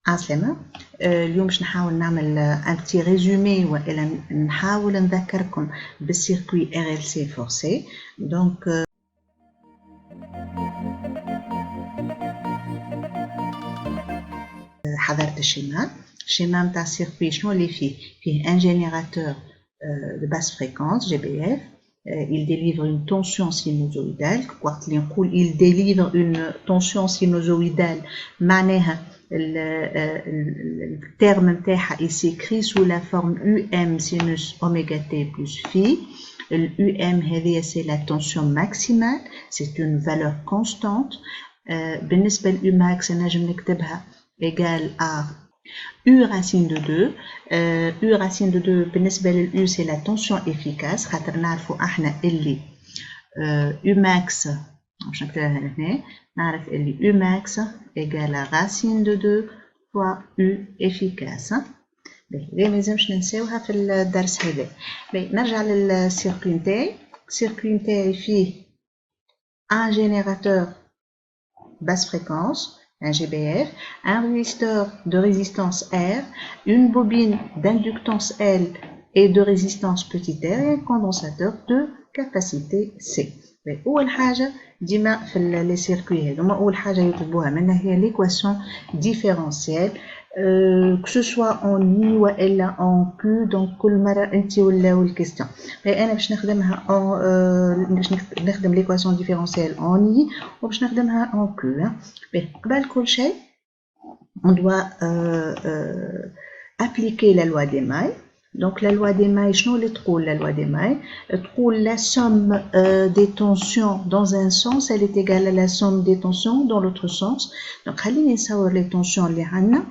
عسلامة. اليوم باش نحاول نعمل ان بتي ريزومي والا نحاول نذكركم بالسيركوي RLC فورسي. دونك حضرت الشيما نتاع السيركوي شنو اللي فيه ان جينيراتور de basse fréquence GBF. Il délivre une tension sinusoïdale. Quand il délivre une tension sinusoïdale, le terme il s'écrit sous la forme UM sinus oméga T plus phi. UM c'est la tension maximale, c'est une valeur constante. بالنسبة للUmax نجم نكتبها égal à U racine de 2. U racine de 2 بالنسبة للU c'est la tension efficace. خاطر نعرفوا احنا اللي Umax باش نكتبها هنا نعرف اللي Umax égal à racine de 2 fois U efficace. هذه ما لازمش ننساوها في الدرس هذا. نرجع للسيركوي نتاعي. السيركوي نتاعي فيه un générateur basse fréquence, un GBF, un résisteur de résistance R, une bobine d'inductance L et de résistance petit r et un condensateur de capacité C. أول حاجة ديما في لي سيركوي هذوما أول حاجة يطلبوها منا هي ليكواسيون ديفيرونسيال que ce soit en I وإلا en Q. donc كل مرة أنت والكيستيون. أنا باش نخدمها باش نخدم ليكواسيون ديفيرونسيال en I وباش نخدمها en Q. قبل كل شيء on doit appliquer la loi des mailles. Donc la loi des mailles, شنو اللي تقول la loi des mailles؟ تقول la somme des tensions dans un sens elle est égale à la somme des tensions dans l'autre sens. donc خليني نصور les tensions اللي عندنا.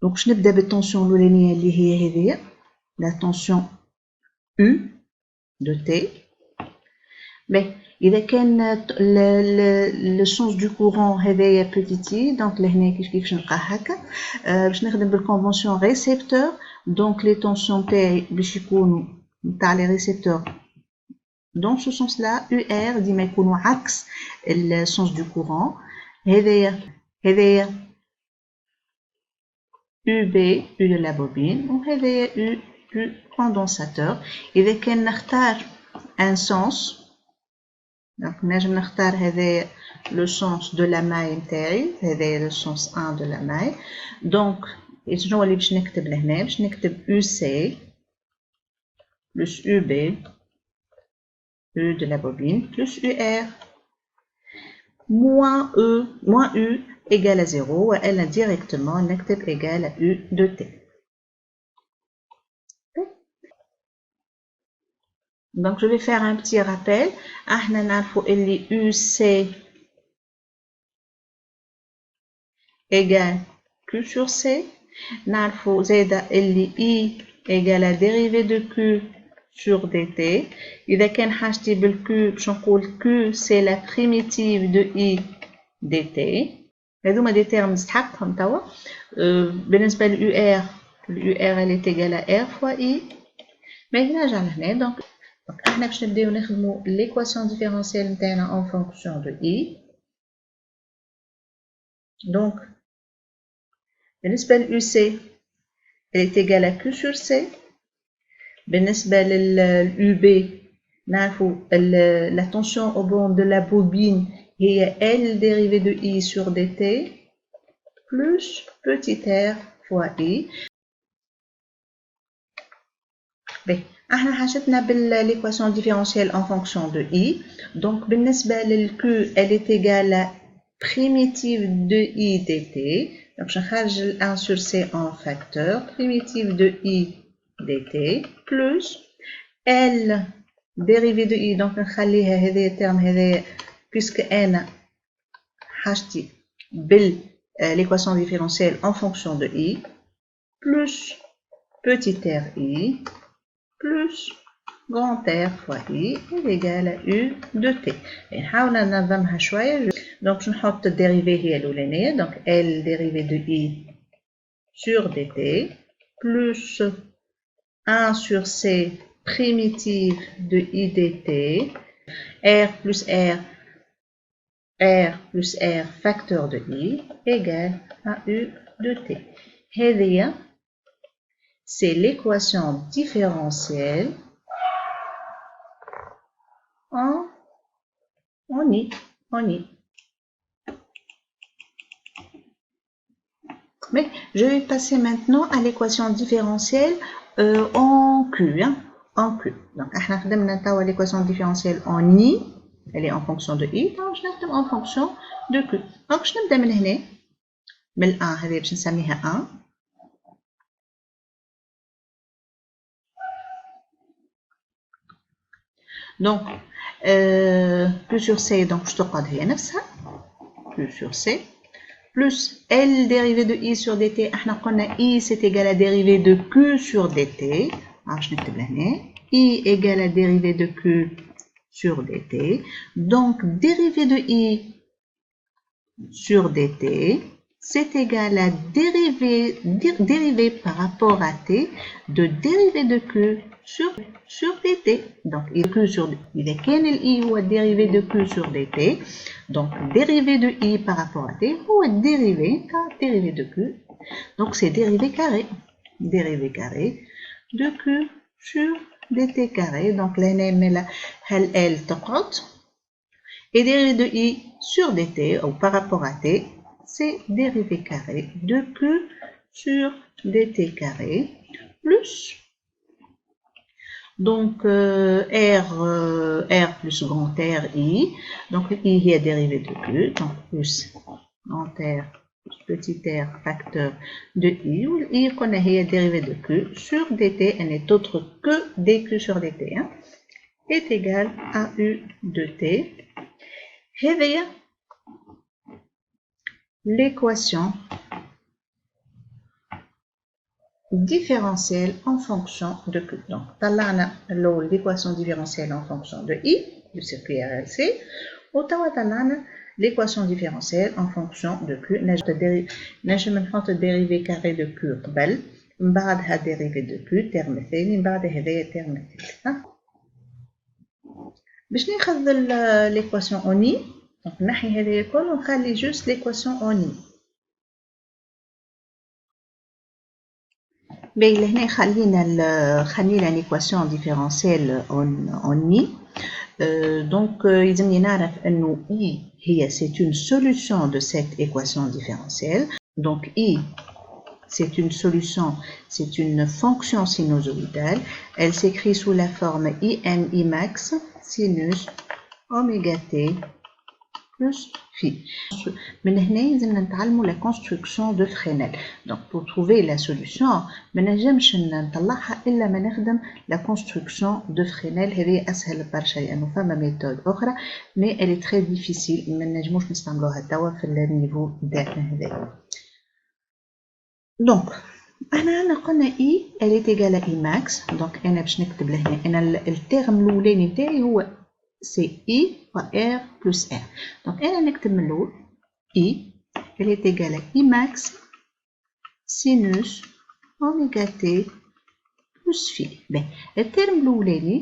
donc باش نبدا بالتنسيون الاولانيه اللي هي هذه la tension U de T. إذا كان le sens du courant هذايا petit t donc لهنا كيف باش نلقاه هكا. باش نخدم بالconvention récepteur. donc les tensions تاعي باش يكونوا نتاع les récepteurs dans ce sens là UR ديما يكونوا عكس le sens du courant. هذايا UB U de la bobine وهذايا U du condensateur. إذا كان نختار un sens donc نجم نختار هذا le sens de la maille نتاعي هذا le sens 1 de la maille. donc شنو اللي باش نكتب لهنا؟ باش نكتب UC plus UB U de la bobine plus UR moins U égale à 0 وإلا directement نكتب égale à U de T. donc je vais faire un petit rappel. احنا نعرفوا اللي UC égale Q sur C. نعرفوا زايدة اللي I égale à dérivée de Q sur dt. إذا كان حاجتي بالQ باش نقول Q c'est la primitive de I dt. هذوما دي تيرم نستحقهم توا. بالنسبة للUR الUR elle est égale à R fois I. نرجع لهنا. donc احنا باش نبداو نخدمو l'équation différentielle نتاعنا en fonction de I. donc بالنسبة للUC elle est égale à Q sur C. بالنسبة للUB نعرفوا la tension au bord de la bobine هي L dérivée de I sur dt plus petit r fois I. احنا حاجتنا بالl'équation différentielle en fonction de I. donc بالنسبة للQ elle est égale à primitive de I dt. donc je نخرج 1 sur C en facteur primitive de I dt plus L dérivée de I. donc نخليها هذا الترم هذا puisque أنا حاجتي l'équation différentielle en fonction de I plus petit r I plus grand R fois I est égal à U de T. نحاول ننظمها شوية. donc je نحط الدérivée هي الأولانية. donc L dérivée de I sur dt plus 1 sur C primitive de I dt R plus R R plus R facteur de I égale AU de T. هذه c'est l'équation différentielle en I. Mais je vais passer maintenant à l'équation différentielle en Q. En Q. Donc, l'équation différentielle en I, elle est en fonction de I, donc je vais en fonction de Q. Donc, je vais من هنا من ال 1 هذه باش نسميها 1. Donc, Q sur C, donc je تقعد هي نفسها Q sur C plus L dérivée de I sur dt. احنا قلنا I c'est égal à dérivée de Q sur dt. باش نكتب لهنا I égale à dérivée de Q sur dt. Donc dérivée de I sur dt, c'est égal à dérivée par rapport à t de dérivée de Q sur dt. Donc Q sur إذا كان ال I هو dérivé de Q sur dt, donc dérivé de I par rapport à t هو dérivé de Q. Donc c'est dérivé carré de Q sur dt carré. Donc là نعمل هل L تقعد et dérivé de I sur dt ou par rapport à t, c'est dérivé carré de Q sur dt carré plus donc R plus grand R I. Donc I est dérivé de Q, donc plus grand R plus petit r facteur de I, où I qu'on a dérivé de Q sur dt, elle n'est autre que dQ sur dt, est égal à U de t. هذه l'équation différentielle en fonction de Q. Donc, طلعنا l'équation différentielle en fonction de I, le circuit RLC, وطلعنا l'équation différentielle en fonction de Q. نجم نحط dérivé carré de Q قبل، من بعدها dérivé de Q terme ثاني، من بعد هذايا terme ثالث. باش ناخذ l'équation en I، donc نحي هذايا الكل ونخلي juste l'équation en I. Mais لهنا خلينا l'équation différentielle en I. Donc يلزمني نعرف انه I هي c'est une solution de cette équation différentielle. Donc I c'est une solution, c'est une fonction sinusoïdale. Elle s'écrit sous la forme IM Imax sinus oméga t plus phi. من هنا لازمنا نتعلموا la construction de Fresnel. Donc pour trouver la solution ما نجمش نطلعها الا ما نخدم la construction de Fresnel. هذه اسهل برشا لانه فما ميثود اخرى mais elle est très difficile ما نجموش نستعملوها توا في النيفو تاعنا هذا. Donc احنا قلنا I elle est égale à I max. Donc انا باش نكتب لهنا انا الترم الاولاني نتاعي هو c'est I fois R plus R. Donc, elle est I, elle est égale à I max sinus oméga t plus phi. Ben, le terme l'ouleni,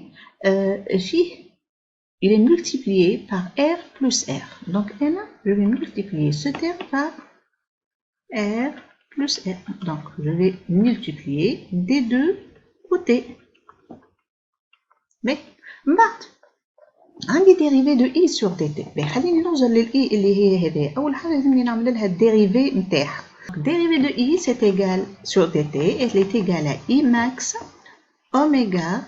phi, il est multiplié par R plus R. Donc, je vais multiplier ce terme par R plus R. Donc, je vais multiplier des deux côtés. Mais, عندي dérivé de I sur dt. خليني نوصل لل I اللي هي هذه. أول حاجة لازمني نعمل لها الديريفي نتاعها. dérivé de I c'est égal sur dt, elle est égale à I max oméga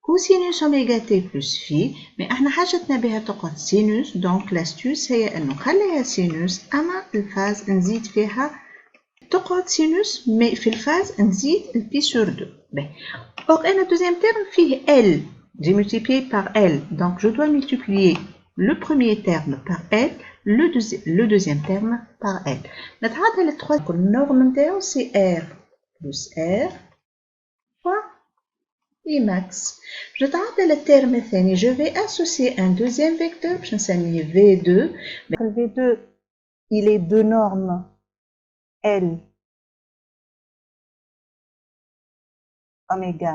cosinus oméga t plus phi. Mais احنا حاجتنا بها تقعد sinus. donc l'astuce هي أنه نخليها sinus أما الفاز نزيد فيها تقعد sinus mais في الفاز نزيد pi sur 2. Or أنا deuxième terme فيه L. J'ai multiplié par L, donc je dois multiplier le premier terme par L, le deuxième terme par L. Le troisième norme c'est R plus R fois I max. Je le terme الثاني, je vais associer un deuxième vecteur, je vais V2. Le V2, il est de norme L oméga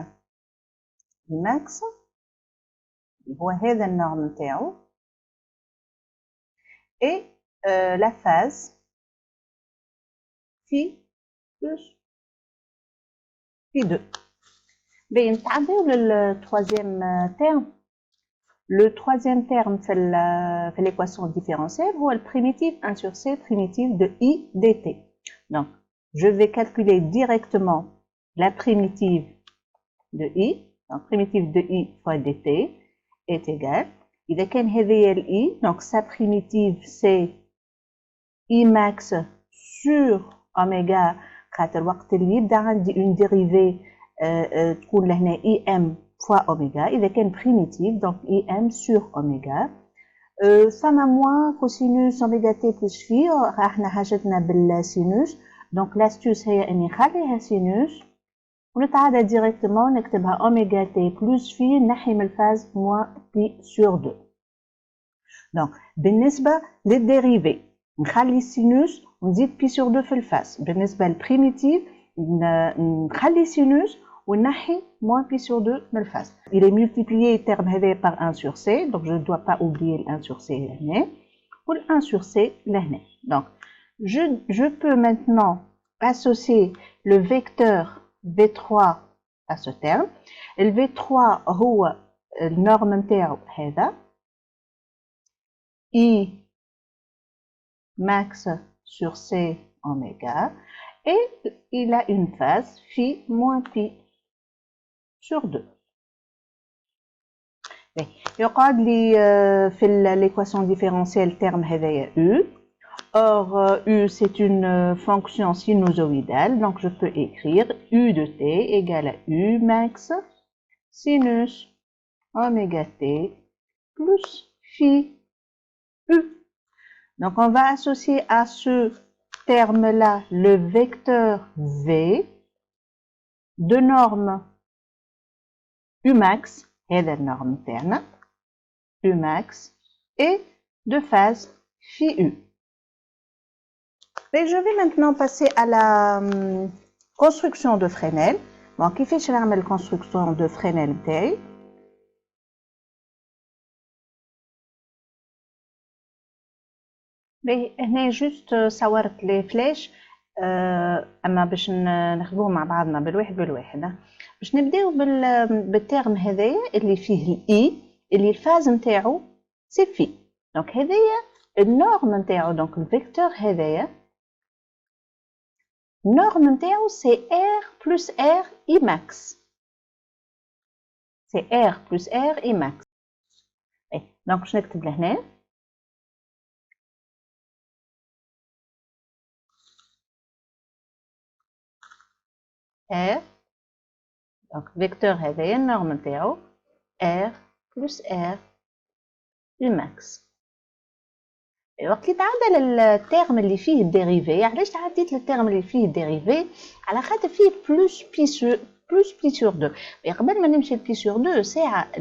I max. هو هذا النورم نتاعو et la phase phi plus phi 2. bien نتعداو للtroisième terme. Le troisième terme fait l'équation différentielle هو le primitif 1 sur c primitif de i dt. Donc, je vais calculer directement la primitive de i. Donc, primitive de i fois dt est égale. إذا كان هذه i, donc sa primitive c'est i max sur oméga خاطر وقت اللي يبدا عندي une dérivée تكون لهنا im fois oméga. إذا كان primitive donc im sur oméga. فما moins cosinus oméga t plus phi احنا حاجتنا بالسينوس. donc l'astuce هي اني نخليها سينوس ونتعادى ديريكتومون نكتبها اوميغا تي بلس في نحي من الفاز موان بي سور 2. دونك بالنسبة للديريفي نخلي السينوس ونزيد بي سور 2 في الفاز. بالنسبة للبريميتيف نخلي سينوس ونحي موان بي سور 2 من الفاز. Il est multiplié terme هذا par 1 sur c, donc je ne dois pas oublier le 1 sur c لهنا ou le 1 sur c لهنا. Donc je peux maintenant associer le vecteur V3 à ce terme. Le V3 هو النورم نتاعو هذا I max sur C oméga et il a une phase phi moins pi sur 2. يقعد لي في l'équation différentielle terme هذايا U. Or, U, c'est une fonction sinusoïdale, donc je peux écrire U de t égale à U max sinus oméga t plus phi U. Donc, on va associer à ce terme-là le vecteur V de norme U max, et de norme terne, U max, et de phase phi U. Et je vais maintenant passer à la construction de Fresnel. Bon, كيفاش نعمل la construction de Fresnel نتاعي؟ هنا جوست صورت لي فلاش اما باش ناخذوه مع بعضنا بالواحد باش نبداو بالترم هذايا اللي فيه الاي اللي الفاز نتاعو سي في. دونك هذايا النورم نتاعو دونك الفيكتور هذايا norme نتاعو c'est R plus R I max. C'est R plus R I max. donc باش نكتب لهنا R donc vecteur هذايا النورم نتاعو R plus R I max. وقت اللي تعدى للترم اللي فيه الديريفي، علاش تعديت للترم اللي فيه الديريفي؟ على خاطر فيه بلوس بي سور 2. قبل ما نمشي لبي سور 2 ساعه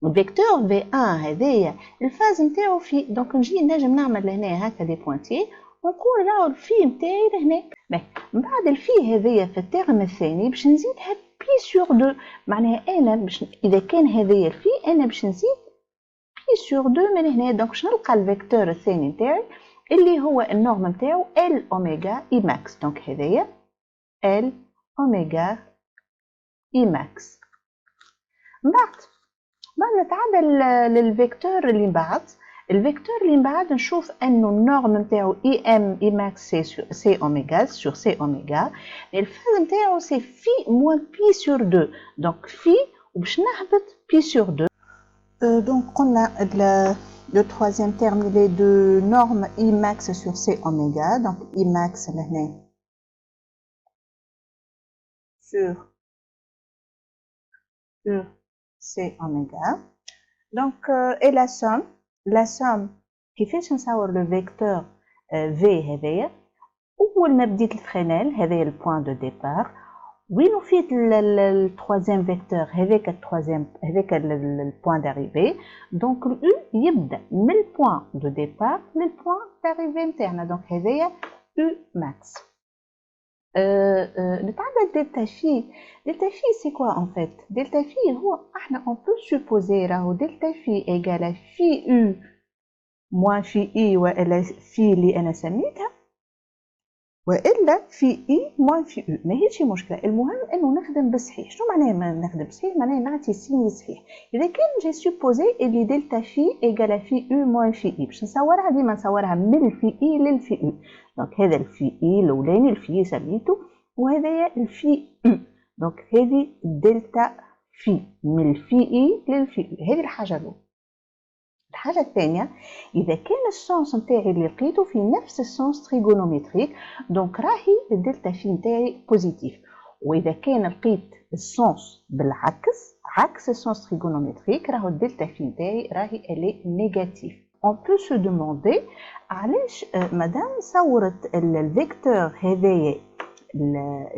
الفيكتور في 1 هذايا الفاز نتاعو في دونك نجي نجم نعمل لهنا هكا دي بوينتي ونقول راهو الفي نتاعي لهنا. من بعد الفي هذايا في الترم الثاني باش نزيدها بي سور 2. معناها انا باش اذا كان هذايا الفي انا باش نزيد بي سور 2 من هنا. دونك باش نلقى الفيكتور الثاني نتاعي اللي هو النورم نتاعو ال اوميغا اي ماكس. دونك هذايا ال اوميغا اي ماكس. من بعد نتعدى للفيكتور اللي من بعد. الفيكتور اللي من بعد نشوف انه النورم نتاعو اي ام اي ماكس سي اوميغا سور سي اوميغا. الفاز نتاعو سي في موان بي سور 2. دونك في وباش نهبط بي سور 2. Donc, on a le troisième terme, il est de norme I max sur C oméga. Donc, I max sur C oméga. Donc, et la somme qui fait نصور le vecteur V هذايا أول ما بديت الفرينيل هذايا le point de départ. وين وفيت التروازيام فيكتور هذاك التروازيام هذاك البوان داريفي. دونك الأو يبدا من البوان دو ديبار للبوان داريفي نتاعنا. دونك هذايا أو ماكس. نتعدى دلتا في. دلتا في سي كوا ان فيت؟ دلتا في هو احنا اون بو سوبوزي راهو دلتا في ايغال في او موان في اي والا في اللي انا سميتها، والا في اي موان في او، ماهيش مشكله. المهم انه نخدم بصحيح. شنو معناه ما نخدم بصحيح؟ معناه نعطي سيني صحيح. اذا كان جي سوبوزي اللي دلتا في ايغال في او موان في اي، باش نصورها ديما نصورها من الفي اي للفي او. دونك هذا الفي اي الاولاني الفي سميتو، وهذايا الفي او. دونك هذه دلتا في من الفي اي للفي او. هذه الحاجه الاولى. الحاجه الثانيه، اذا كان السونس نتاعي اللي لقيته في نفس السونس تريغونومتريك، دونك راهي الدلتا في نتاعي بوزيتيف. واذا كان لقيت السونس بالعكس، عكس السونس تريغونومتريك، راهو الدلتا في نتاعي راهي الي نيجاتيف. اون بو سو دوموندي علاش مادام صورت الفيكتور هذايا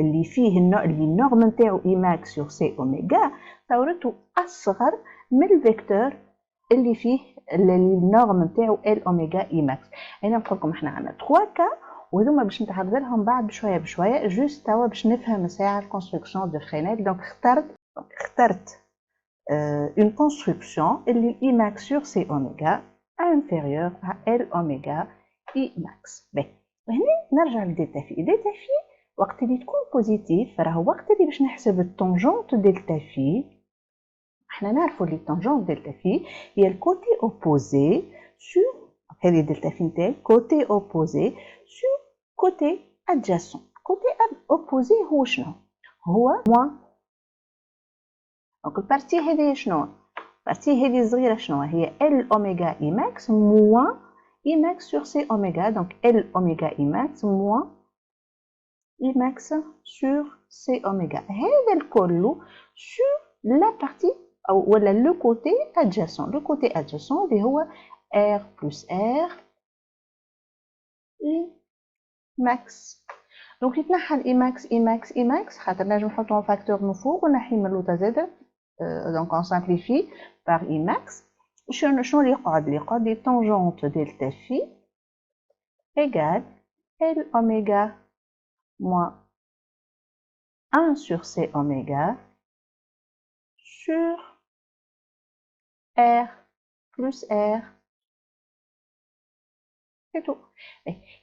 اللي فيه اللي النورم نتاعو اي ماكس سور سي اوميغا صورته اصغر من الفيكتور اللي فيه النورم نتاعو ال اوميغا اي ماكس. انا نقول لكم احنا عندنا 3 كا، وهذوما باش نتعرض لهم بعد بشويه بشويه، جوست توا باش نفهم ساعه الكونستركسيون دو فرينيل. دونك اخترت une construction اللي اي ماكس سور سي اوميغا inférieur à ال اوميغا اي ماكس. باهي، وهنا نرجع لدلتا في. دلتا في وقت اللي تكون بوزيتيف راهو وقت اللي باش نحسب التونجونت دلتا في. احنا نعرفوا لي طونجون دلتا في هي الكوتي اوبوزي سور هذه دلتا في نتاعي، كوتي اوبوزي سور كوتي ادجاسون. كوتي اوبوزي هو شنو؟ هو موان. دونك البارتي هذه شنو؟ البارتي هذه الصغيره شنو هي؟ ال اوميغا اي ماكس موان اي ماكس سور سي اوميغا. دونك ال اوميغا اي ماكس موان اي ماكس سور سي اوميغا. هذا الكل سور لا بارتي ou le côté adjacent. Le côté adjacent اللي هو R plus R I max. donc يتنحى ال I max I max I max خاطر نجم نحطو فاكتور من فوق ونحي من اللوطة زادة. donc on simplifie par I max. شنو اللي يقعد؟ اللي يقعد لي tangente delta phi égale L oméga moins 1 sur C oméga sur R plus R. c'est tout.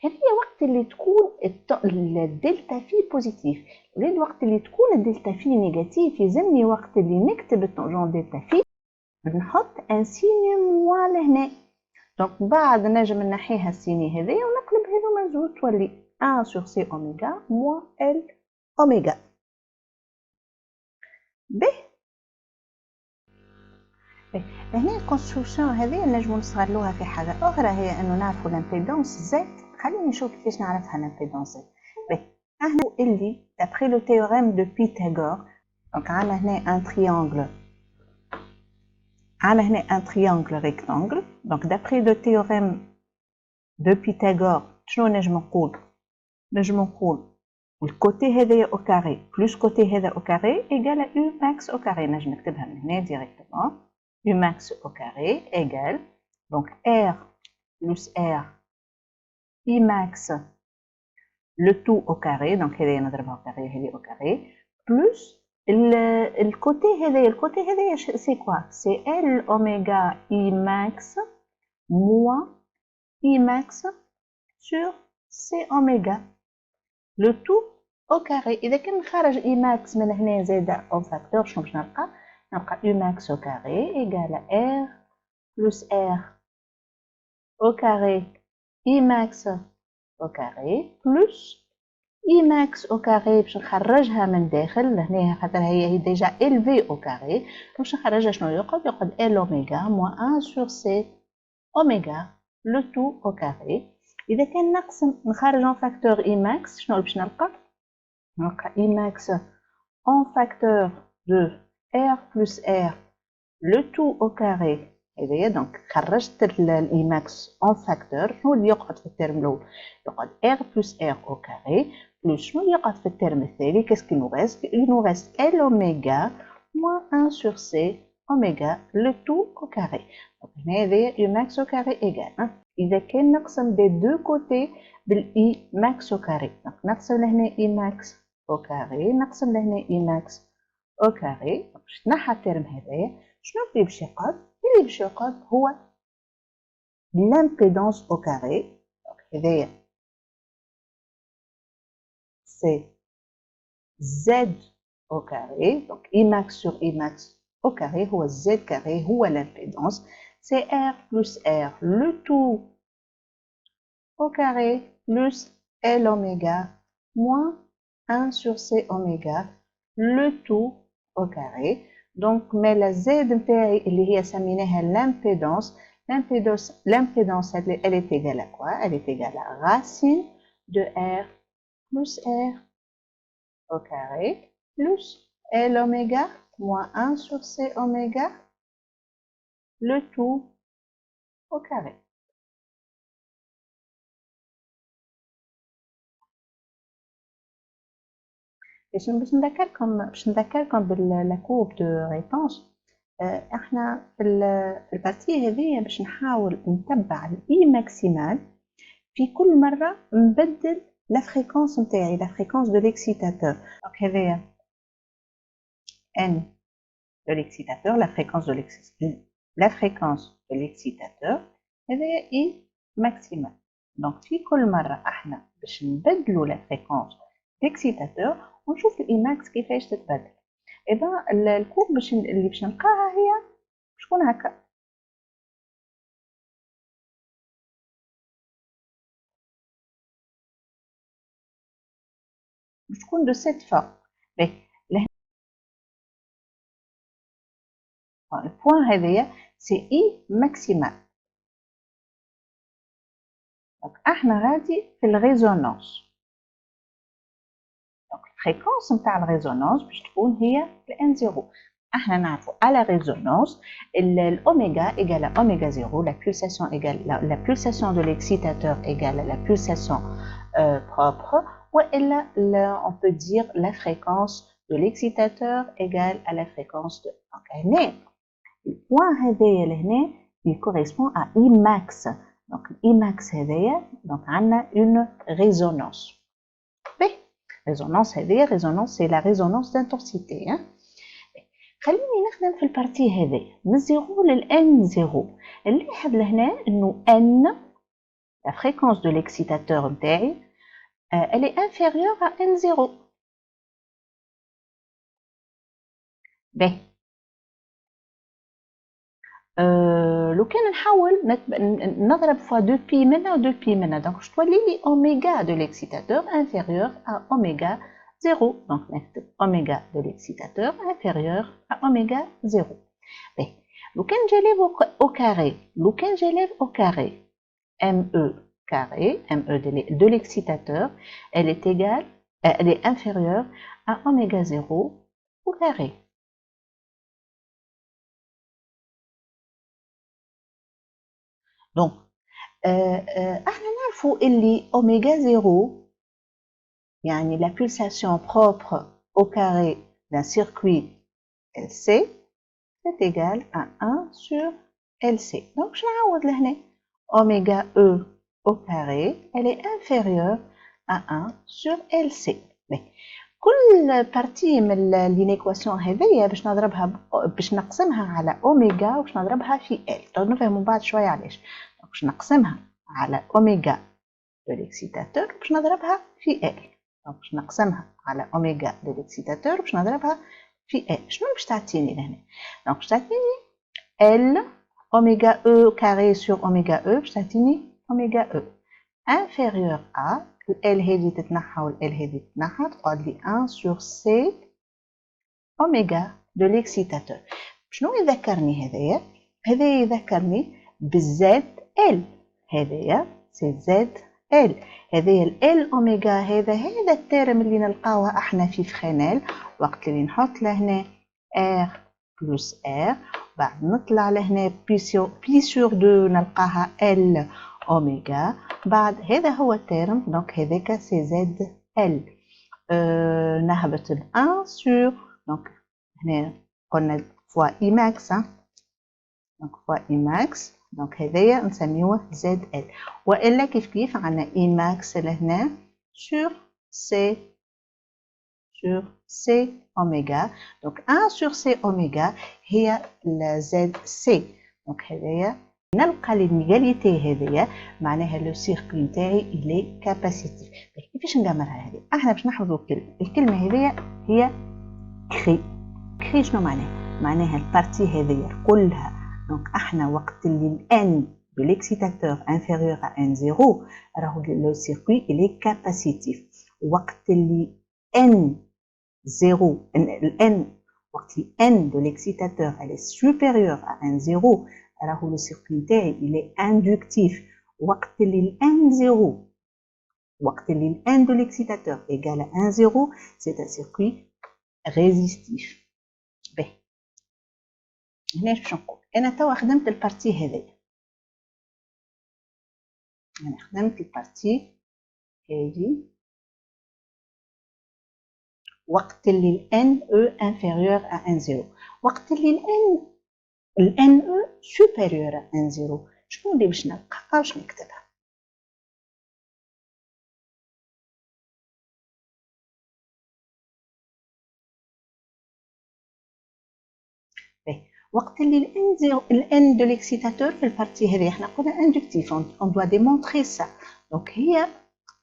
هذه وقت اللي تكون الدلتا في بوزيتيف. الوقت اللي تكون الدلتا في نيجاتيف يلزمني وقت اللي نكتب الطونجون دلتا في نحط ان سيني موان لهنا. دونك بعد نجم نحيها السيني هذايا ونقلب هذوما زوج تولي 1 سور سي اوميغا موان ال اوميغا. به هنا الكونستركسيون هذه نجمو نستغلوها في حاجه اخرى، هي انه نعرفوا الامبيدونس زد. خلينا نشوف كيفاش نعرفها الامبيدونس زد. هنا اللي d'après le théorème de Pythagore، دونك عندنا هنا ان تريانجل، عندنا هنا ان تريانجل ريكتانجل. دونك d'après le théorème de Pythagore شنو نجم نقول؟ نجم نقول الكوتي هذايا او كاري بلس كوتي هذا او كاري ايغال او ماكس او كاري. نجم نكتبها من هنا ديريكتومون. U max au carré égale donc R plus R I max le tout au carré, donc هذه نضربها au carré هذه au carré plus الكوتي هذا. الكوتي هذا c'est quoi? C'est L oméga I max moins I max sur C oméga le tout au carré. إذا كان خارج I max من هنا زائد au facteur شنو باش نلقى؟ نلقى U max au carré égale à R plus R au carré I max au carré plus I max au carré باش نخرجها من داخل هنا خاطر هي ديجا élevé au carré. باش نخرجها شنو يقعد؟ يقعد L اوميغا moins 1 sur C اوميغا le tout au carré. إذا كان نقسم نخرج en facteur I max شنو باش نلقى؟ نلقى I max en facteur de R plus R le tout au carré. هذايا دونك خرجت الاي ماكس اون فاكتور. شنو اللي يقعد في الترم الاول؟ يقعد ار بلس ار او كاري بلس شنو اللي يقعد في الترم الثاني؟ كاسكي نو ريست؟ نو ريست ال اوميغا موان 1 سور سي اوميغا لو تو او كاري. دونك هنا هذايا اي ماكس او كاري ايغال. اذا كان نقسم دي دو كوتي بالاي ماكس او كاري، دونك نقسم لهنا اي ماكس او كاري نقسم لهنا اي ماكس او كاري باش نحى الترم هذايا. شنو اللي باش يقعد؟ اللي باش يقعد هو l'impédance au carré. Donc, c'est Z au carré. Donc, Imax sur Imax au carré, ou Z carré, ou l'impédance. C'est R plus R, le tout au carré, plus L oméga, moins 1 sur C oméga, le tout au carré. Donc, mais la Z اللي هي سميناها l'impédance, l'impédance, elle est égale à quoi? Elle est égale à racine de R plus R au carré, plus L oméga, moins 1 sur C oméga, le tout au carré. باش نذكركم باللا كورب دو ريبونس. احنا في البارتيه هذه باش نحاول نتبع الاي ماكسيمال في كل مره نبدل لا فريكونس نتاعي، لا فريكونس دو ليكسيتاتور. دونك هذايا ان دو ليكسيتاتور، لا فريكونس دو ليكسيتاتور هذايا اي ماكسيمال. دونك في كل مره احنا باش نبدلوا لا فريكونس ليكسيتاتور ونشوف الاي ماكس كيفاش تتبدل. اذا الكورب اللي باش نلقاها هي شكون هكا، تكون دو سيت فورم. البوان هذايا سي اي ماكسيمال. دونك احنا غادي في الريزونانس. دونك الفريكونس نتاع الريزونانس باش تكون هي الان زيرو. احنا نعرفوا على ريزونانس الاوميغا ايغال اوميغا زيرو، لا pulsation égale la pulsation de l'excitateur égale la pulsation propre, والا on peut dire la fréquence de l'excitateur égale à la fréquence de. Donc هنا البوان هذايا لهنا il correspond à Imax. Donc Imax هذايا donc عندنا une résonance. بي résonance هذايا résonance c'est la résonance d'intensité. خليني نخدم في البارتي هذايا من 0 للان 0. نلاحظ لهنا انه n la fréquence de l'excitateur نتاعي elle est inférieure à n0. باهي لو كان نحاول نضرب فوا 2 بي منها و 2 بي منها، دونك باش تولي لي اوميغا دو ليكسيتاتور انفيريور ا اوميغا 0. دونك نكتب اوميغا دو ليكسيتاتور انفيريور ا اوميغا 0. باهي لو كان جالب او كاري، لو كان جالب او كاري ME carré, ME de l'excitateur, elle est égale, elle est inférieure à oméga 0 au carré. Donc, احنا نعرفوا اللي oméga 0 يعني la pulsation propre au carré d'un circuit LC est égale à 1 sur LC. Donc, je نعوض لهنا oméga E au carré, elle est inférieure à 1 sur LC. كل بارتي من لينيكواسيون هذيا باش نضربها باش نقسمها على اوميغا وباش نضربها في ال. تو نفهموا بعد شويه علاش. باش نقسمها على اوميغا دو ليكسيتاتور باش نضربها في ال. باش نقسمها على اوميغا دو ليكسيتاتور باش نضربها في ال. شنو باش تعطيني لهنا؟ دونك باش تعطيني ال اوميغا او كاري سور اوميغا او باش تعطيني اوميغا او inférieur à ال هذه تتنحى والال هذه تتنحى تقعد لي 1 sur C اوميغا دو ليكسيتاتور. شنو يذكرني هذايا؟ هذايا يذكرني بالزد ال. هذايا سي زد ال. هذايا ال اوميغا هذا الترم اللي نلقاوها احنا في فخانيل وقت اللي نحط لهنا R بلس R بعد نطلع لهنا بي سور 2 نلقاها ال اوميغا بعد هذا هو الترم. دونك هذاك سي زد ال. نهبط ب 1 سور دونك هنا قلنا فوا اي ماكس. دونك فوا اي ماكس دونك هذايا نسميوه زد ال. والا كيف عندنا اي ماكس لهنا سور سي اوميغا. دونك 1 سور سي اوميغا هي زد سي. دونك هذايا نلقى للميغاليتي هذيا معناها لو سيركل نتاعي إلي كاباسيتيف. كيفاش نقمرها هذه؟ احنا باش نحفظوا الكلمة هذيا هي كري. كري شنو معناها؟ معناها البارتي هذيا كلها. دونك احنا وقت اللي الان de l'excitateur inférieur à n0 راهو لو سيركوي إلي كاباسيتيف. وقت اللي n0 وقت اللي n de l'excitateur elle est supérieure à n0 alors le circuit نتاعي il est inductif. وقت اللي n0 وقت اللي n de l'excitateur égale à 1,0 c'est un circuit résistif. باهي هنا باش نقول انا توا خدمت البارتي هذيا. انا خدمت البارتي هذه وقت اللي n e inférieur à 1,0. وقت اللي ال n e supérieur à 1,0 شنو اللي باش نلقى؟ باش نكتبها. وقت اللي ال n de l'excitateur في البارتي هذه احنا قلنا inductif on doit démontrer ça. donc هي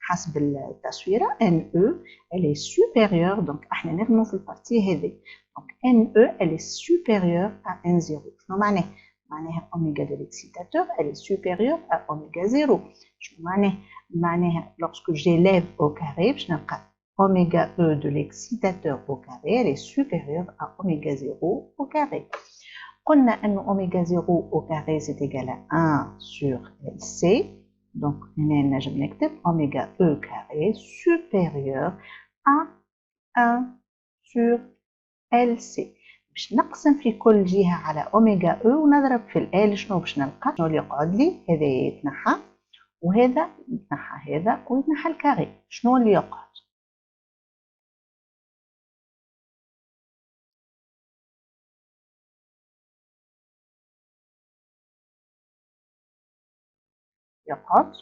حسب التصويره n e elle est supérieure donc احنا نخدموا في البارتي هذه. donc n e elle est supérieure à 1,0 شنو معناه؟ معناها oméga de l'excitateur elle est supérieure à oméga 0. شنو معناه؟ معناها lorsque j'élève au carré باش نلقى oméga e de l'excitateur au carré elle est supérieure à oméga 0 au carré. قلنا أن oméga 0 au carré c'est égal à 1 sur LC. donc هنا نجم نكتب oméga e carré supérieur à 1 sur LC. باش نقسم في كل جهة على oméga e ونضرب في ال شنو باش نلقى؟ شنو اللي يقعد لي؟ هذا يتنحى وهذا يتنحى هذا ويتنحى الكاري. شنو اللي يقعد؟ يقعد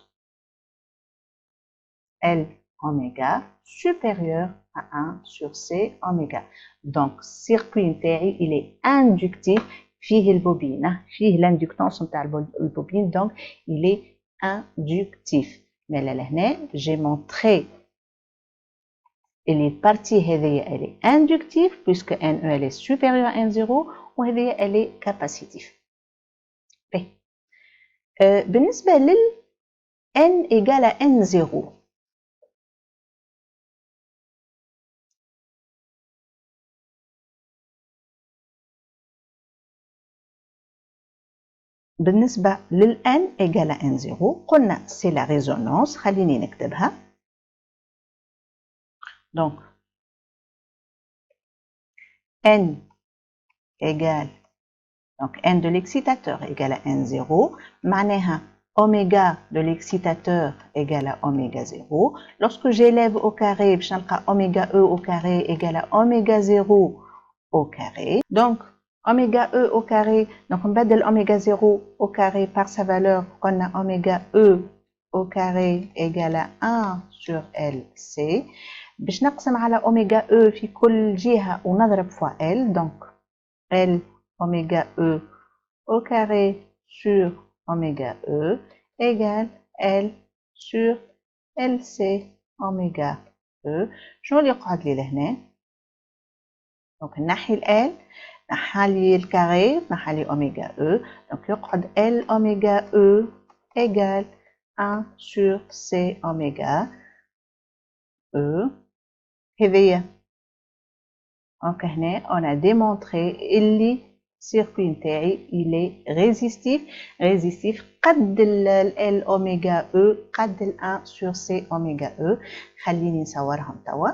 L oméga supérieur à 1 sur C oméga. donc circuit نتاعي il est inductif فيه البوبينة فيه l'inductance نتاع البوبين donc il est inductif. mais لهنا j'ai montré اللي البارتي هذه elle est inductive puisque NE elle est supérieure à 1,0 وهذه elle est capacitive. بالنسبة لل N égale à N0 بالنسبة لل N égale à N0 قلنا c'est la résonance. خليني نكتبها. donc N égale donc N de l'excitateur égale à N0 معناها oméga de l'excitateur égale à oméga 0. lorsque j'élève au carré باش نلقى oméga E au carré égale à oméga 0 au carré. donc oméga E au carré donc نبدل oméga 0 au carré par sa valeur قلنا oméga E au carré égale à 1 sur LC. باش نقسم على oméga E في كل جهة ونضرب fois L. donc L oméga E au carré sur oméga E égale L sur LC oméga E. شنو اللي يقعد لي لهنا؟ donc نحي ال نحي لي الكاري نحي لي اوميغا E. donc يقعد L oméga E égale 1 sur C oméga E. هذيا donc هنا on a démontré اللي circuit نتاعي il est résistif قد ال oméga E قد ال 1 sur C oméga E. خليني نصورهم توا.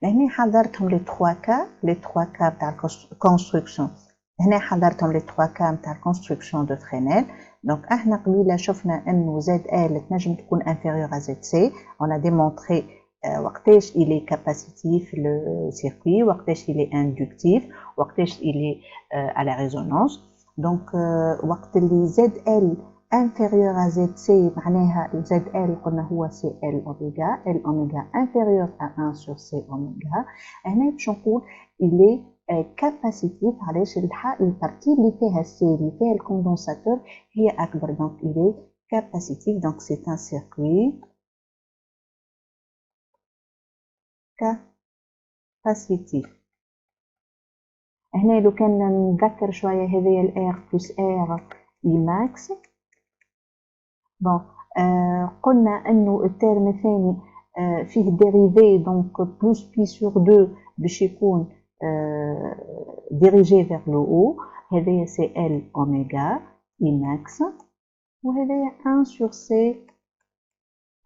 هنا حضرتهم les 3 cas تاع construction. هنا حضرتهم les 3 cas تاع construction de Fresnel. donc احنا قبيله شفنا انه ZL تنجم تكون inférieure à ZC. on a démontré وقتاش il est capacitif le circuit وقتاش il est inductif وقتاش il est à la résonance. donc وقت اللي ZL inférieur à ZC معناها ZL قلنا هو CL oméga L oméga inférieur à 1 sur C oméga. هنا باش نقول il est كاباسيتيف. علاش البارتي اللي فيها السي اللي فيها الكوندنساتور هي اكبر، دونك il est capacitif. donc c'est un circuit capacitif. هنا لو كان نذكر شويه هذايا الار بلس ار اي ماكس. بون قلنا انه الترم الثاني فيه ديريفي، دونك بلس بي سور 2 باش يكون dirigé vers le haut. هذايا سي ال اوميغا اي ماكس، وهذايا 1 sur c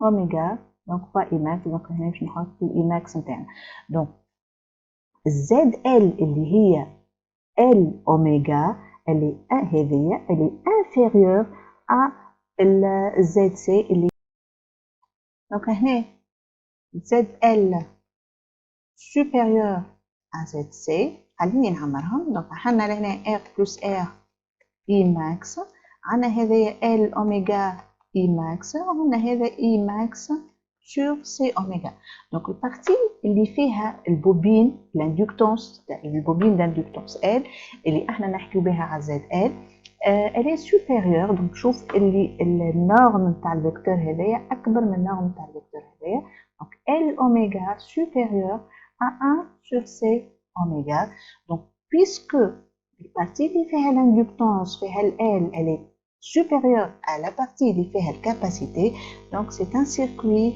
اوميغا دونك با اي ماكس. دونك هنا باش نحط الاي ماكس نتاعنا. دونك زد ال اللي هي ال اوميغا اللي هذيا اللي انفيريور ا الزد سي اللي. دونك هنا زد ال supérieur à ZC. خليني نعمرهم. دونك حنا لهنا R plus R E max، عنا هذايا L أوميغا E max، وعنا هذا E max sur C أوميغا. دونك البارتي اللي فيها البوبين الاندكتونس، البوبين d'aندكتونس L اللي احنا نحكيو بها على ZL، elle est supérieure. دونك شوف اللي النورم نتاع الفيكتور هذايا أكبر من النورم نتاع الفيكتور هذايا. دونك L أوميغا supérieur à 1 sur C oméga. Donc, puisque la partie qui fait l'inductance, fait L, elle est supérieure à la partie qui fait la capacité, donc c'est un circuit.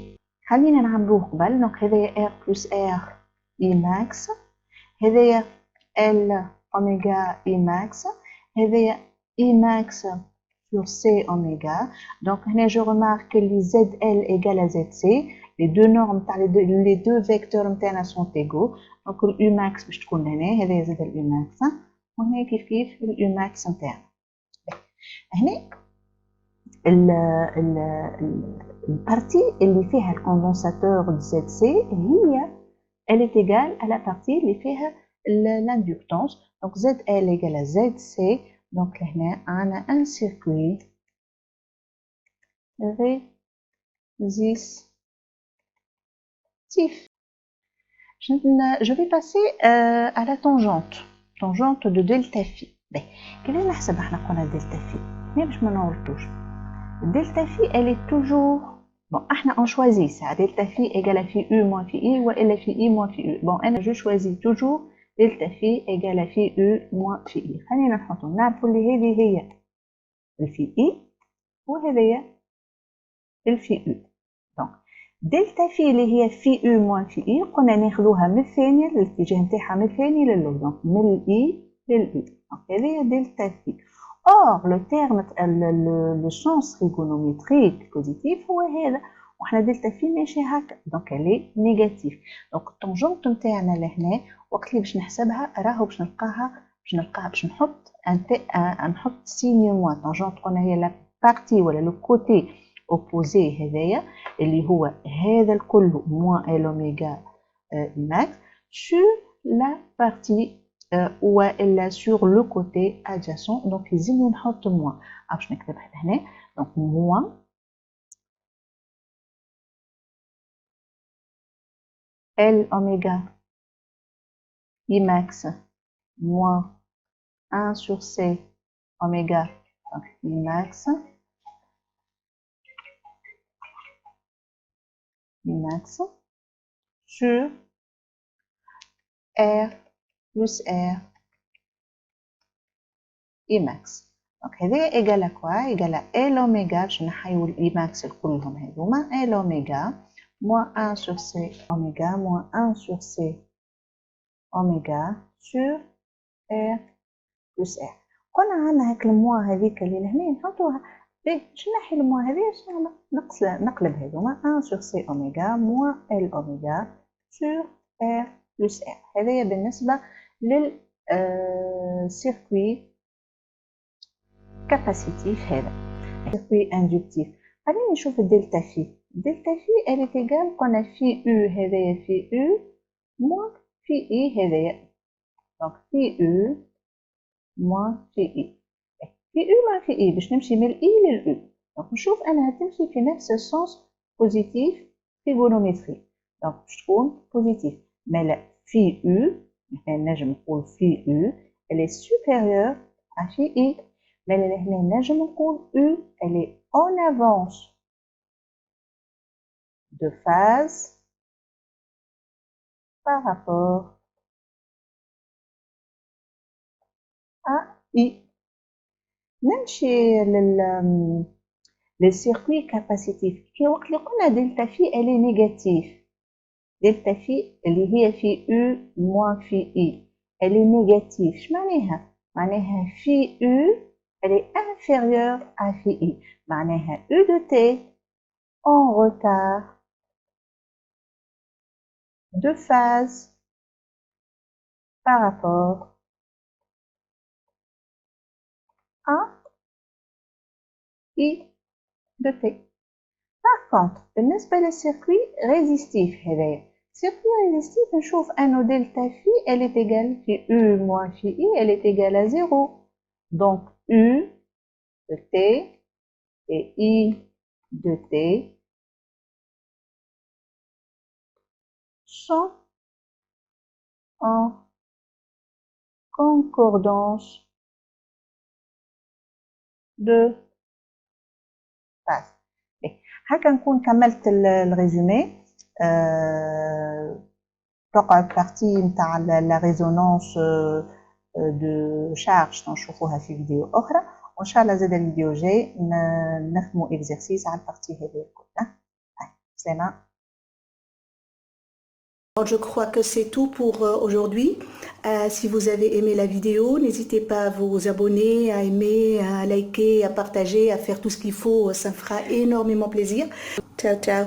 خلينا نعملوه قبل. donc هذايا R plus R I max، هذايا L oméga I max، هذايا I max sur C oméga. donc هنا je remarque que les ZL égale à ZC. les deux normes les deux vecteurs نتاعنا sont égaux. donc ال U max باش تكون هنا، هذا زاد ال U max، وهنا كيف ال U max نتاعنا. هنا البارتي اللي فيها الكوندنساتور ZC هي elle est égale à la partie اللي فيها l'inductance. donc ZL égale à ZC. donc هنا عندنا un circuit résistif. Je vais passer à la tangente de delta phi. كيف نحسب احنا قلنا delta phi؟ ما باش ما نورطوش. delta phi elle est toujours bon. احنا on choisit ça delta phi égale à phi u moins phi i وإلا phi i moins phi u. bon انا je choisis toujours delta phi égale à phi u moins phi i. خلينا نحطو نعرفوا اللي هذه هي الفي i وهذه الفي u. donc دلتا في اللي هي في او موان في اي قلنا ناخذوها من الثانيه الاتجاه نتاعها من الثاني للأول، دونك من الاي للاي. دونك هذه دلتا في. اور لو تيرم لو سونس تريغونوميتريك بوزيتيف هو هذا، وحنا دلتا في ماشي هكا دونك الي نيجاتيف. دونك الطونجونت نتاعنا لهنا وقت اللي باش نحسبها راهو باش نلقاها باش نحط سيني موان. طونجونت قلنا هي لا بارتي ولا لو كوتي opposé هذايا اللي هو هذا الكل moins L oméga max sur la partie ou sur le côté adjacent. donc يلزمني نحط moins. باش نكتبها هنا. donc moins L oméga I max moins 1 sur C oméga donc I max sur R plus R I max. donc هذه égal à quoi؟ égal à L oméga باش نحيو ال I max كلهم هذوما L oméga moins 1 sur C oméga moins 1 sur C oméga sur R plus R. قلنا عندنا هاك الموا هذيك اللي لهنا نحطوها باش نحي الموا هذه باش نقلب هذوما 1 sur C oméga moins L oméga sur R plus R. هذه بالنسبة لل circuit capacitif هذا circuit inductif. خلينا نشوف الدلتا في. الدلتا في elle est égale قلنا في U هذايا في U moins في I هذايا. donc في U moins في I. في U moins في I باش نمشي من ال I لل U. donc نشوف أنها تمشي في نفس السنس بوزيتيف تريغونومتري. donc باش تكون بوزيتيف. mais لا في U نجم نقول في U elle est supérieure à في I. Mais هنا نجم نقول U elle est en avance de phase par rapport à I. نمشي للcircuit capacitif. كي وقت اللي قلنا دلتا في elle est négative. دلتا في اللي هي في U moins في I. Elle est négative. اش معناها؟ معناها في U elle est inférieure à في I. معناها U de T en retard de phase par rapport à I de T. Par contre, بالنسبة للcircuit ريزيستيف هذايا. circuit résistif نشوف أنه دلتا في elle est égale في U moins في I elle est égale à 0. Donc U de T et I de T sont en concordance de phase. هكا نكون كملت الريزومي. تقعد بارتي نتاع لا ريزونانس دو شارج نشوفوها في فيديو اخرى، وان شاء الله زاد الفيديو جاي نخدموا اكزرسيس على البارتي هذه كلها. سلام. Je crois que c'est tout pour aujourd'hui. Si vous avez aimé la vidéo, n'hésitez pas à vous abonner, à aimer, à liker, à partager, à faire tout ce qu'il faut. Ça me fera énormément plaisir. Ciao, ciao.